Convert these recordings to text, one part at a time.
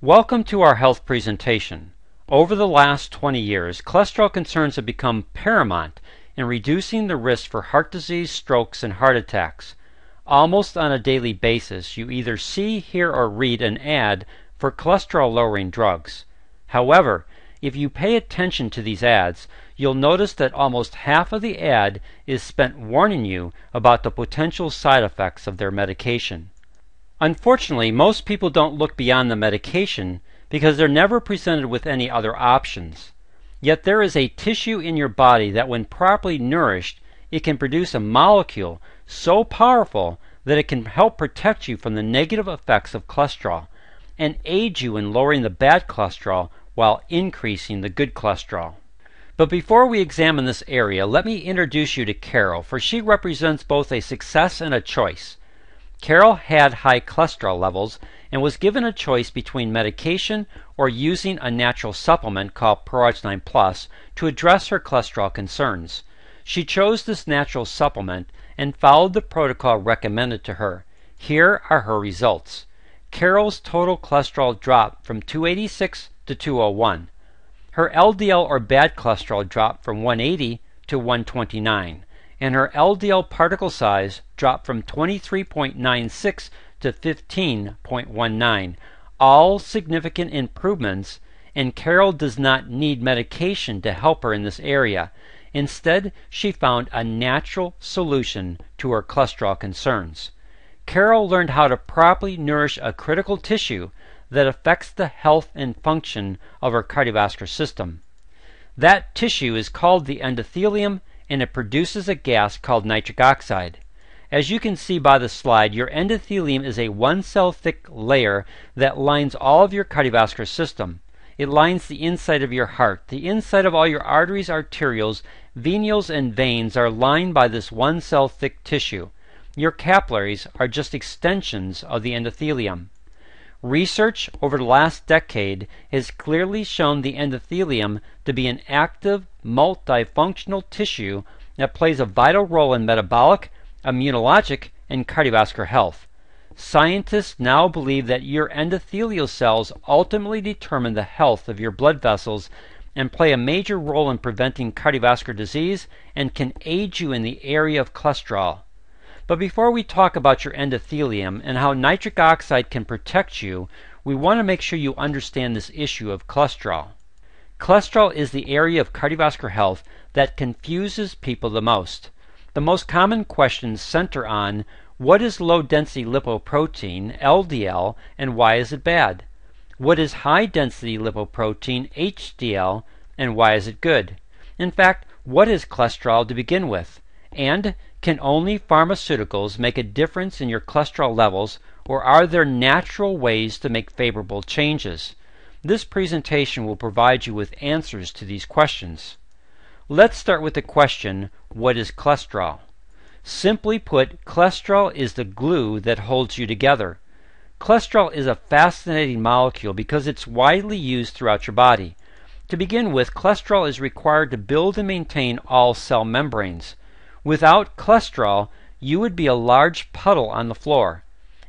Welcome to our health presentation. Over the last 20 years, cholesterol concerns have become paramount in reducing the risk for heart disease, strokes, and heart attacks. Almost on a daily basis, you either see, hear, or read an ad for cholesterol-lowering drugs. However, if you pay attention to these ads, you'll notice that almost half of the ad is spent warning you about the potential side effects of their medication. Unfortunately, most people don't look beyond the medication because they're never presented with any other options. Yet there is a tissue in your body that when properly nourished, it can produce a molecule so powerful that it can help protect you from the negative effects of cholesterol and aid you in lowering the bad cholesterol while increasing the good cholesterol. But before we examine this area, let me introduce you to Carol, for she represents both a success and a choice. Carol had high cholesterol levels and was given a choice between medication or using a natural supplement called ProArgi-9 Plus to address her cholesterol concerns. She chose this natural supplement and followed the protocol recommended to her. Here are her results. Carol's total cholesterol dropped from 286 to 201. Her LDL or bad cholesterol dropped from 180 to 129. And her LDL particle size dropped from 23.96 to 15.19. All significant improvements, and Carol does not need medication to help her in this area. Instead, she found a natural solution to her cholesterol concerns. Carol learned how to properly nourish a critical tissue that affects the health and function of her cardiovascular system. That tissue is called the endothelium, and it produces a gas called nitric oxide. As you can see by the slide, your endothelium is a one-cell thick layer that lines all of your cardiovascular system. It lines the inside of your heart. The inside of all your arteries, arterioles, venules, and veins are lined by this one-cell thick tissue. Your capillaries are just extensions of the endothelium. Research over the last decade has clearly shown the endothelium to be an active, multifunctional tissue that plays a vital role in metabolic, immunologic, and cardiovascular health. Scientists now believe that your endothelial cells ultimately determine the health of your blood vessels and play a major role in preventing cardiovascular disease and can aid you in the area of cholesterol. But before we talk about your endothelium and how nitric oxide can protect you, we want to make sure you understand this issue of cholesterol. Cholesterol is the area of cardiovascular health that confuses people the most. The most common questions center on what is low-density lipoprotein, LDL, and why is it bad? What is high-density lipoprotein, HDL, and why is it good? In fact, what is cholesterol to begin with? And can only pharmaceuticals make a difference in your cholesterol levels, or are there natural ways to make favorable changes? This presentation will provide you with answers to these questions. Let's start with the question, what is cholesterol? Simply put, cholesterol is the glue that holds you together. Cholesterol is a fascinating molecule because it's widely used throughout your body. To begin with, cholesterol is required to build and maintain all cell membranes. Without cholesterol, you would be a large puddle on the floor.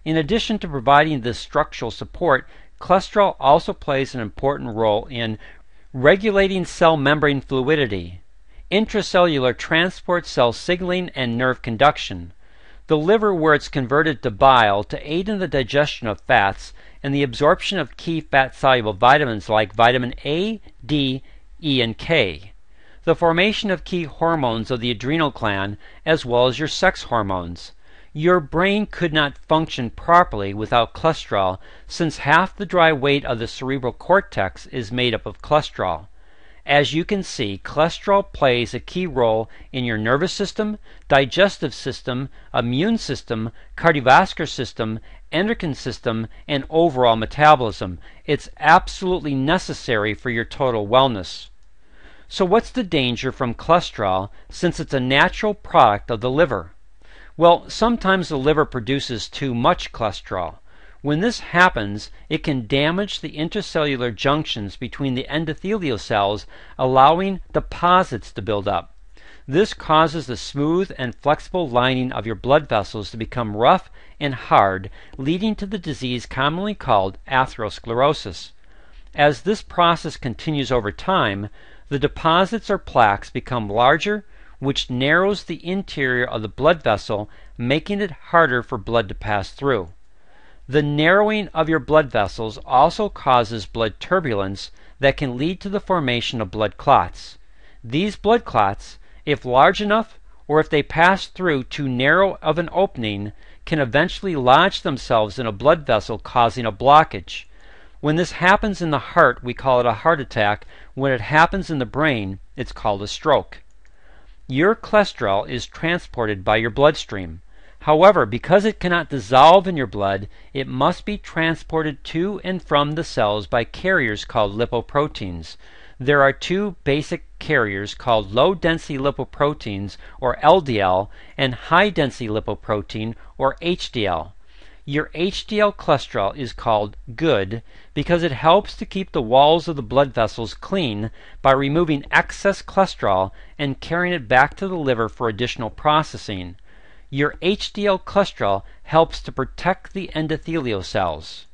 In addition to providing this structural support, cholesterol also plays an important role in regulating cell membrane fluidity, intracellular transport, cell signaling, and nerve conduction, the liver where it's converted to bile to aid in the digestion of fats, and the absorption of key fat-soluble vitamins like vitamin A, D, E, and K, the formation of key hormones of the adrenal gland, as well as your sex hormones. Your brain could not function properly without cholesterol, since half the dry weight of the cerebral cortex is made up of cholesterol. As you can see, cholesterol plays a key role in your nervous system, digestive system, immune system, cardiovascular system, endocrine system, and overall metabolism. It's absolutely necessary for your total wellness. So what's the danger from cholesterol, since it's a natural product of the liver? Well, sometimes the liver produces too much cholesterol. When this happens, it can damage the intracellular junctions between the endothelial cells, allowing deposits to build up. This causes the smooth and flexible lining of your blood vessels to become rough and hard, leading to the disease commonly called atherosclerosis. As this process continues over time, the deposits or plaques become larger, which narrows the interior of the blood vessel, making it harder for blood to pass through. The narrowing of your blood vessels also causes blood turbulence that can lead to the formation of blood clots. These blood clots, if large enough or if they pass through too narrow of an opening, can eventually lodge themselves in a blood vessel, causing a blockage. When this happens in the heart, we call it a heart attack. When it happens in the brain, it's called a stroke. Your cholesterol is transported by your bloodstream. However, because it cannot dissolve in your blood, it must be transported to and from the cells by carriers called lipoproteins. There are two basic carriers called low-density lipoproteins, or LDL, and high-density lipoprotein, or HDL. Your HDL cholesterol is called good because it helps to keep the walls of the blood vessels clean by removing excess cholesterol and carrying it back to the liver for additional processing. Your HDL cholesterol helps to protect the endothelial cells.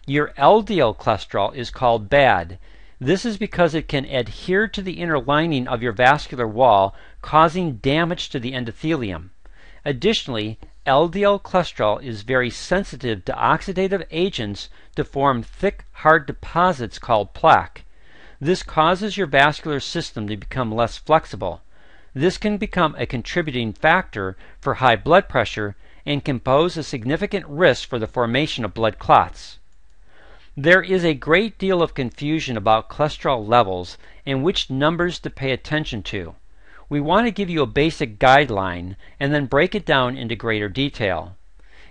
Your LDL cholesterol is called bad. This is because it can adhere to the inner lining of your vascular wall, causing damage to the endothelium. Additionally, LDL cholesterol is very sensitive to oxidative agents to form thick, hard deposits called plaque. This causes your vascular system to become less flexible. This can become a contributing factor for high blood pressure and can pose a significant risk for the formation of blood clots. There is a great deal of confusion about cholesterol levels and which numbers to pay attention to. We want to give you a basic guideline and then break it down into greater detail.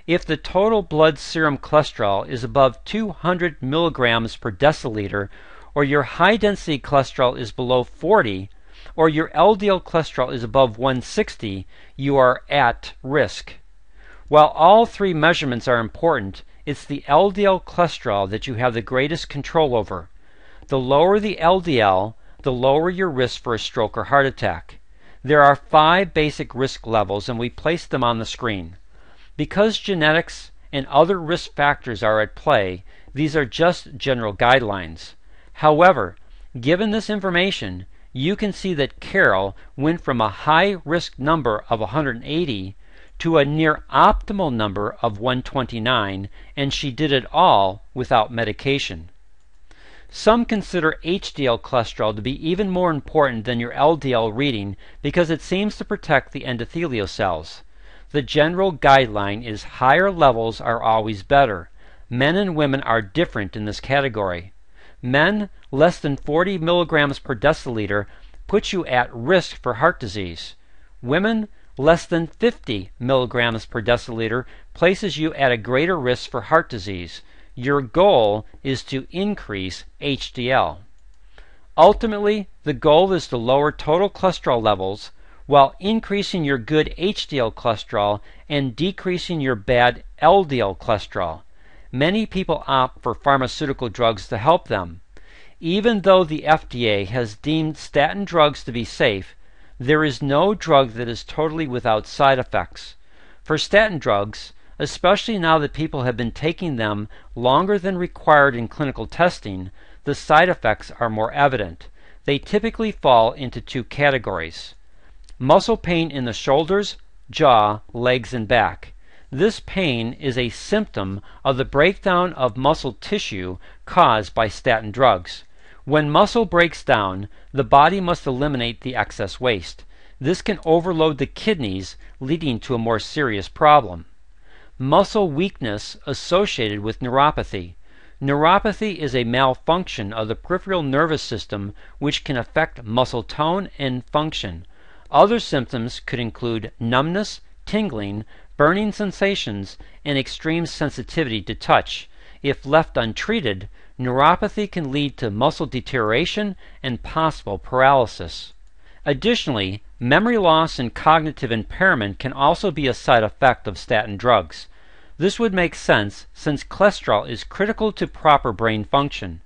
If the total blood serum cholesterol is above 200 milligrams per deciliter, or your high-density cholesterol is below 40, or your LDL cholesterol is above 160, you are at risk. While all three measurements are important, it's the LDL cholesterol that you have the greatest control over. The lower the LDL, the lower your risk for a stroke or heart attack. There are 5 basic risk levels, and we place them on the screen. Because genetics and other risk factors are at play, these are just general guidelines. However, given this information, you can see that Carol went from a high-risk number of 180 to a near optimal number of 129, and she did it all without medication. Some consider HDL cholesterol to be even more important than your LDL reading because it seems to protect the endothelial cells. The general guideline is higher levels are always better. Men and women are different in this category. Men less than 40 milligrams per deciliter puts you at risk for heart disease. Women less than 50 milligrams per deciliter places you at a greater risk for heart disease. Your goal is to increase HDL. Ultimately, the goal is to lower total cholesterol levels while increasing your good HDL cholesterol and decreasing your bad LDL cholesterol. Many people opt for pharmaceutical drugs to help them. Even though the FDA has deemed statin drugs to be safe, there is no drug that is totally without side effects. For statin drugs, especially now that people have been taking them longer than required in clinical testing, the side effects are more evident. They typically fall into 2 categories. Muscle pain in the shoulders, jaw, legs, and back. This pain is a symptom of the breakdown of muscle tissue caused by statin drugs. When muscle breaks down, the body must eliminate the excess waste. This can overload the kidneys, leading to a more serious problem. Muscle weakness associated with neuropathy. Neuropathy is a malfunction of the peripheral nervous system which can affect muscle tone and function. Other symptoms could include numbness, tingling, burning sensations, and extreme sensitivity to touch. If left untreated, neuropathy can lead to muscle deterioration and possible paralysis. Additionally, memory loss and cognitive impairment can also be a side effect of statin drugs. This would make sense since cholesterol is critical to proper brain function.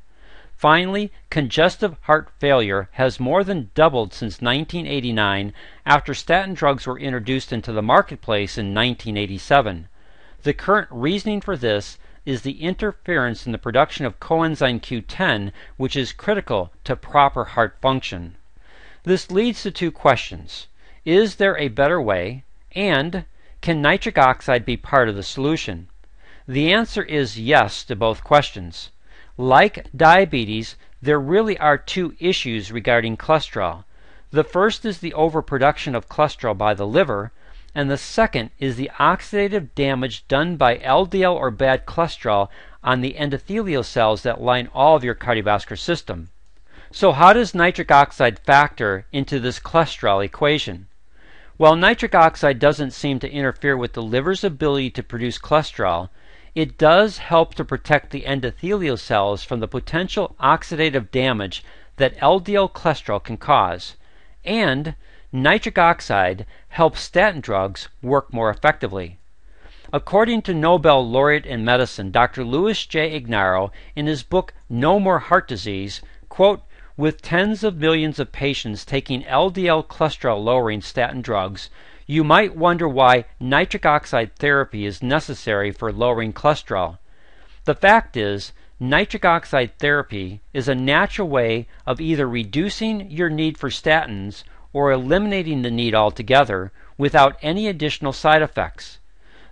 Finally, congestive heart failure has more than doubled since 1989 after statin drugs were introduced into the marketplace in 1987. The current reasoning for this is the interference in the production of coenzyme Q10, which is critical to proper heart function. This leads to two questions. Is there a better way? And can nitric oxide be part of the solution? The answer is yes to both questions. Like diabetes, there really are two issues regarding cholesterol. The first is the overproduction of cholesterol by the liver, and the second is the oxidative damage done by LDL or bad cholesterol on the endothelial cells that line all of your cardiovascular system. So how does nitric oxide factor into this cholesterol equation? While nitric oxide doesn't seem to interfere with the liver's ability to produce cholesterol, it does help to protect the endothelial cells from the potential oxidative damage that LDL cholesterol can cause. And nitric oxide helps statin drugs work more effectively. According to Nobel laureate in medicine Dr. Louis J. Ignarro in his book No More Heart Disease, quote, with tens of millions of patients taking LDL cholesterol lowering statin drugs, you might wonder why nitric oxide therapy is necessary for lowering cholesterol. The fact is, nitric oxide therapy is a natural way of either reducing your need for statins or eliminating the need altogether without any additional side effects.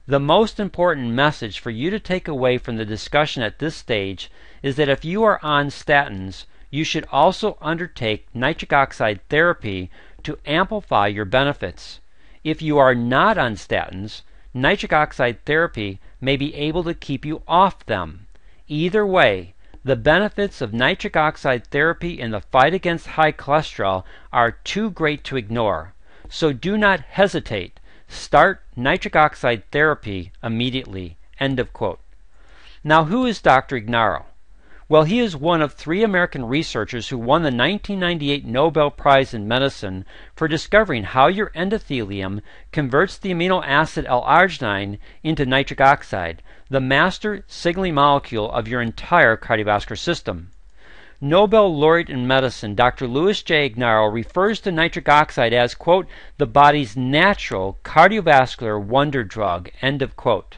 The most important message for you to take away from the discussion at this stage is that if you are on statins, you should also undertake nitric oxide therapy to amplify your benefits. If you are not on statins, nitric oxide therapy may be able to keep you off them. Either way, the benefits of nitric oxide therapy in the fight against high cholesterol are too great to ignore. So do not hesitate. Start nitric oxide therapy immediately. End of quote. Now, who is Dr. Ignarro? Well, he is one of 3 American researchers who won the 1998 Nobel Prize in Medicine for discovering how your endothelium converts the amino acid L-Arginine into nitric oxide, the master signaling molecule of your entire cardiovascular system. Nobel laureate in medicine Dr. Louis J. Ignarro refers to nitric oxide as, quote, the body's natural cardiovascular wonder drug, end of quote.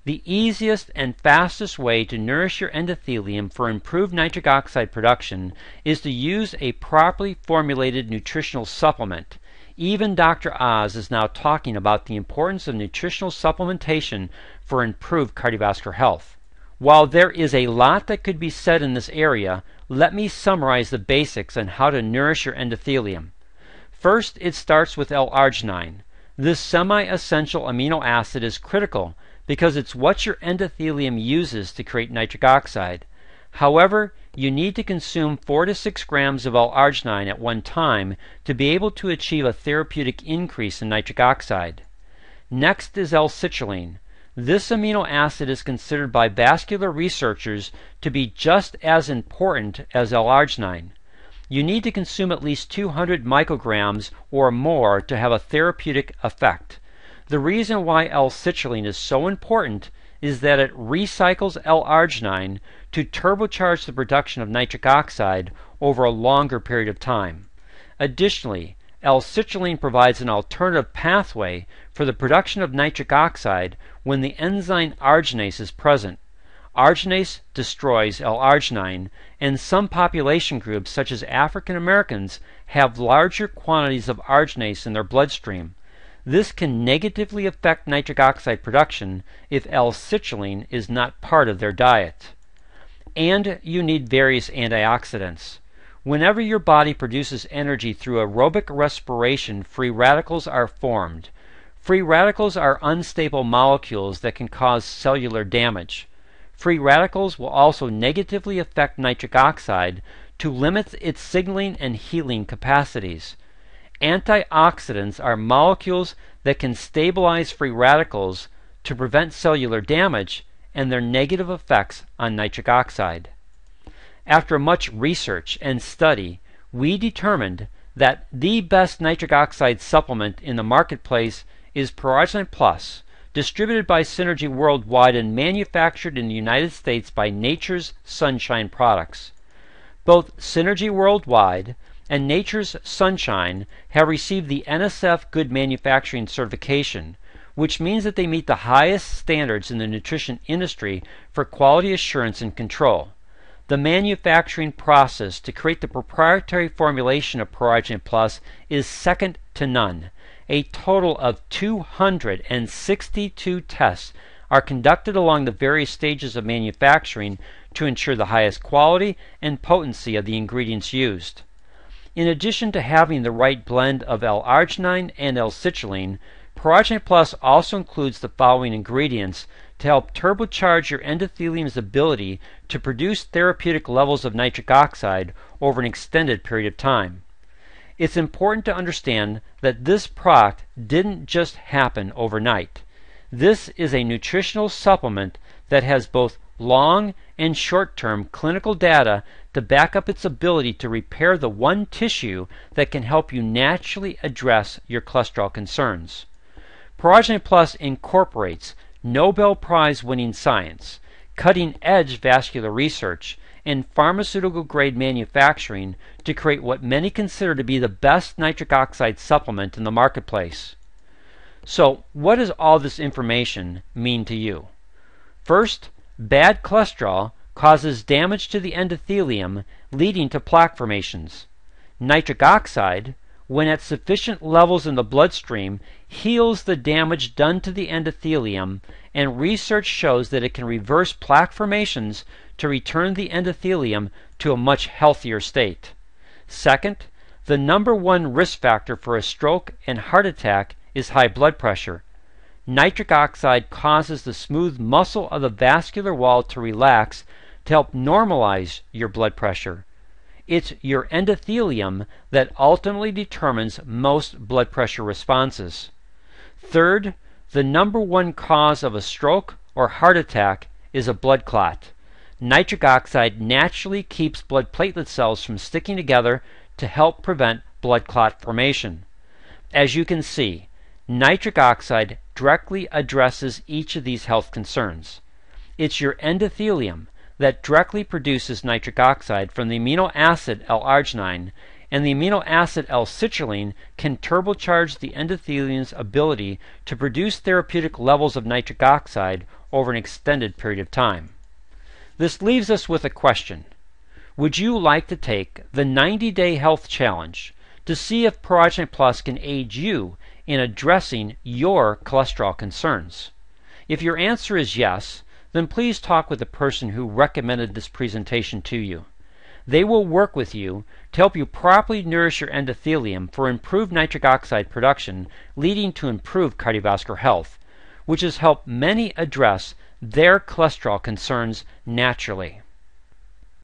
The easiest and fastest way to nourish your endothelium for improved nitric oxide production is to use a properly formulated nutritional supplement. Even Dr. Oz is now talking about the importance of nutritional supplementation for improved cardiovascular health. While there is a lot that could be said in this area, let me summarize the basics on how to nourish your endothelium. First, it starts with L-Arginine. This semi-essential amino acid is critical because it's what your endothelium uses to create nitric oxide. However, you need to consume 4 to 6 grams of L-Arginine at one time to be able to achieve a therapeutic increase in nitric oxide. Next is L-citrulline. This amino acid is considered by vascular researchers to be just as important as L-Arginine. You need to consume at least 200 micrograms or more to have a therapeutic effect. The reason why L-citrulline is so important is that it recycles L-Arginine to turbocharge the production of nitric oxide over a longer period of time. Additionally, L-citrulline provides an alternative pathway for the production of nitric oxide when the enzyme arginase is present. Arginase destroys L-Arginine, and some population groups, such as African Americans, have larger quantities of arginase in their bloodstream. This can negatively affect nitric oxide production if L-citrulline is not part of their diet. And you need various antioxidants. Whenever your body produces energy through aerobic respiration, free radicals are formed. Free radicals are unstable molecules that can cause cellular damage. Free radicals will also negatively affect nitric oxide to limit its signaling and healing capacities. Antioxidants are molecules that can stabilize free radicals to prevent cellular damage and their negative effects on nitric oxide. After much research and study, we determined that the best nitric oxide supplement in the marketplace is ProArgi-9 Plus, distributed by Synergy worldwide and manufactured in the United States by Nature's Sunshine Products. Both Synergy Worldwide and Nature's Sunshine have received the NSF Good Manufacturing certification, which means that they meet the highest standards in the nutrition industry for quality assurance and control. The manufacturing process to create the proprietary formulation of ProArgi-9 Plus is second to none. A total of 262 tests are conducted along the various stages of manufacturing to ensure the highest quality and potency of the ingredients used. In addition to having the right blend of L-Arginine and L-citrulline, ProArgi-9 Plus also includes the following ingredients to help turbocharge your endothelium's ability to produce therapeutic levels of nitric oxide over an extended period of time. It's important to understand that this product didn't just happen overnight. This is a nutritional supplement that has both long and short-term clinical data to back up its ability to repair the one tissue that can help you naturally address your cholesterol concerns. ProArgi-9 Plus incorporates Nobel Prize winning science, cutting-edge vascular research, and pharmaceutical-grade manufacturing to create what many consider to be the best nitric oxide supplement in the marketplace. So, what does all this information mean to you? First, bad cholesterol causes damage to the endothelium, leading to plaque formations. Nitric oxide, when at sufficient levels in the bloodstream, heals the damage done to the endothelium, and research shows that it can reverse plaque formations to return the endothelium to a much healthier state. Second, the number one risk factor for a stroke and heart attack is high blood pressure. Nitric oxide causes the smooth muscle of the vascular wall to relax to help normalize your blood pressure. It's your endothelium that ultimately determines most blood pressure responses. Third, the number one cause of a stroke or heart attack is a blood clot. Nitric oxide naturally keeps blood platelet cells from sticking together to help prevent blood clot formation. As you can see, nitric oxide directly addresses each of these health concerns. It's your endothelium that directly produces nitric oxide from the amino acid L-Arginine, and the amino acid L-citrulline can turbocharge the endothelium's ability to produce therapeutic levels of nitric oxide over an extended period of time. This leaves us with a question. Would you like to take the 90-day health challenge to see if ProArgi-9 Plus can aid you in addressing your cholesterol concerns? If your answer is yes, then please talk with the person who recommended this presentation to you. They will work with you to help you properly nourish your endothelium for improved nitric oxide production, leading to improved cardiovascular health, which has helped many address their cholesterol concerns naturally.